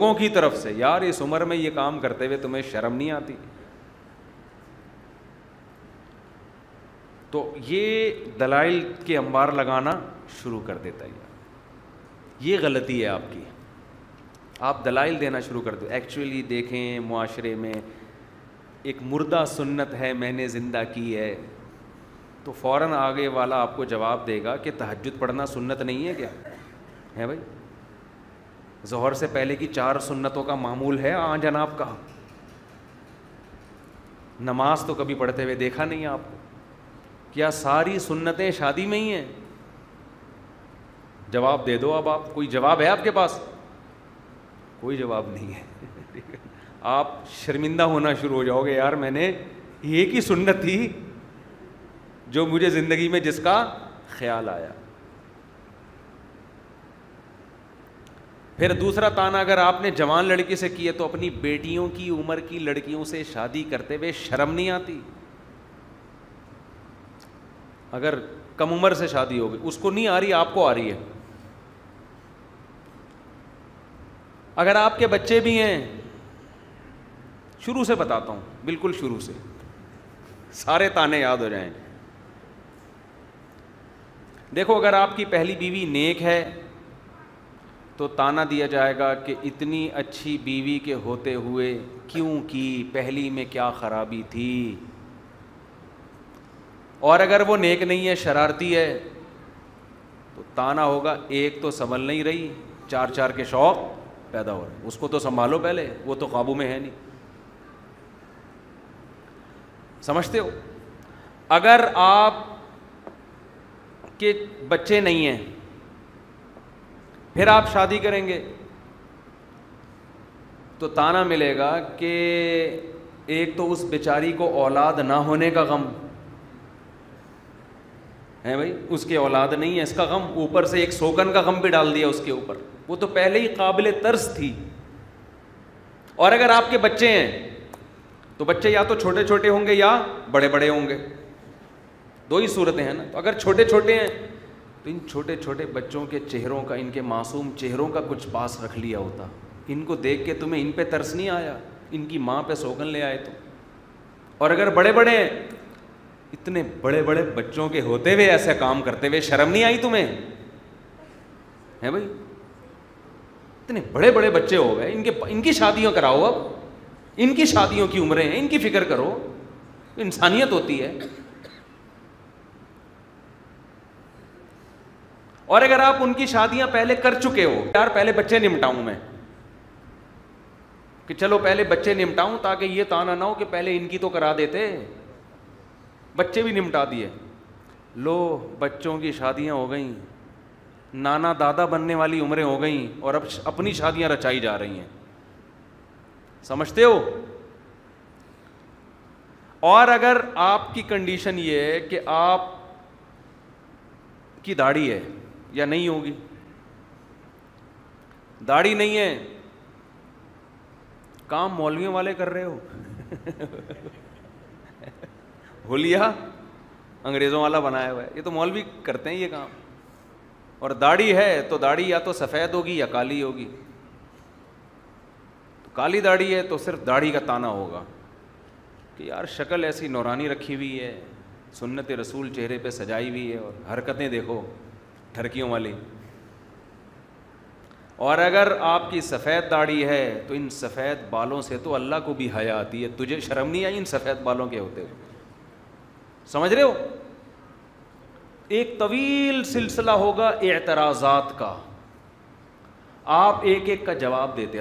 लोगों की तरफ से, यार इस उम्र में ये काम करते हुए तुम्हें शर्म नहीं आती। तो ये दलाइल के अंबार लगाना शुरू कर देता है। ये गलती है आपकी, आप दलाइल देना शुरू कर दो। एक्चुअली देखें, मुआशरे में एक मुर्दा सुन्नत है, मैंने ज़िंदा की है, तो फ़ौरन आगे वाला आपको जवाब देगा कि तहज्जुद पढ़ना सुन्नत नहीं है क्या? है भाई, ज़ोहर से पहले की 4 सुन्नतों का मामूल है जनाब का। नमाज तो कभी पढ़ते हुए देखा नहीं आपको। क्या सारी सुन्नतें शादी में ही हैं? जवाब दे दो। अब आप, कोई जवाब है आपके पास? कोई जवाब नहीं है। आप शर्मिंदा होना शुरू हो जाओगे, यार मैंने एक ही सुन्नत थी जो मुझे ज़िंदगी में जिसका ख्याल आया। फिर दूसरा ताना, अगर आपने जवान लड़की से की है तो अपनी बेटियों की उम्र की लड़कियों से शादी करते हुए शर्म नहीं आती? अगर कम उम्र से शादी हो गई, उसको नहीं आ रही, आपको आ रही है। अगर आपके बच्चे भी हैं, शुरू से बताता हूं, बिल्कुल शुरू से, सारे ताने याद हो जाएं। देखो, अगर आपकी पहली बीवी नेक है तो ताना दिया जाएगा कि इतनी अच्छी बीवी के होते हुए क्यों की, पहली में क्या खराबी थी। और अगर वो नेक नहीं है, शरारती है, तो ताना होगा एक तो संभल नहीं रही, 4 के शौक पैदा हो रहे, उसको तो संभालो पहले, वो तो काबू में है नहीं। समझते हो? अगर आप के बच्चे नहीं हैं, फिर आप शादी करेंगे तो ताना मिलेगा कि एक तो उस बेचारी को औलाद ना होने का गम है भाई, उसके औलाद नहीं है इसका गम, ऊपर से एक शोकन का गम भी डाल दिया उसके ऊपर। वो तो पहले ही काबिल तर्स थी। और अगर आपके बच्चे हैं तो बच्चे या तो छोटे छोटे होंगे या बड़े बड़े होंगे, 2 ही सूरतें हैं ना। तो अगर छोटे छोटे हैं तो इन छोटे छोटे बच्चों के चेहरों का, इनके मासूम चेहरों का कुछ पास रख लिया होता। इनको देख के तुम्हें इन पे तरस नहीं आया, इनकी माँ पे शोकन ले आए तो। और अगर बड़े बड़े हैं, इतने बड़े बड़े बच्चों के होते हुए ऐसे काम करते हुए शर्म नहीं आई तुम्हें? है भाई, इतने बड़े बड़े बच्चे हो गए, इनकी शादियां कराओ। अब इनकी शादियों की उम्रें हैं, इनकी फिक्र करो, इंसानियत होती है। और अगर आप उनकी शादियां पहले कर चुके हो, यार पहले बच्चे निपटाऊं मैं, कि चलो पहले बच्चे निपटाऊं ताकि ये ताना ना हो कि पहले इनकी तो करा देते, बच्चे भी निपटा दिए। लो, बच्चों की शादियां हो गई, नाना दादा बनने वाली उम्रें हो गई, और अब अपनी शादियां रचाई जा रही हैं। समझते हो? और अगर आपकी कंडीशन ये है कि आप की दाढ़ी है या नहीं होगी, दाढ़ी नहीं है, काम मौलवियों वाले कर रहे हो। हुलिया अंग्रेजों वाला बनाया हुआ है, ये तो मौलवी करते हैं ये काम। और दाढ़ी है तो दाढ़ी या तो सफ़ेद होगी या काली होगी। तो काली दाढ़ी है तो सिर्फ दाढ़ी का ताना होगा कि यार शक्ल ऐसी नौरानी रखी हुई है, सुन्नत रसूल चेहरे पे सजाई हुई है, और हरकतें देखो ठरकियों वाली। और अगर आपकी सफ़ेद दाढ़ी है तो इन सफ़ेद बालों से तो अल्लाह को भी हया आती है। तुझे शर्म नहीं आई इन सफ़ेद बालों के होते हुए? समझ रहे हो? एक तवील सिलसिला होगा एतराज़ात का, आप एक एक का जवाब देते रहो।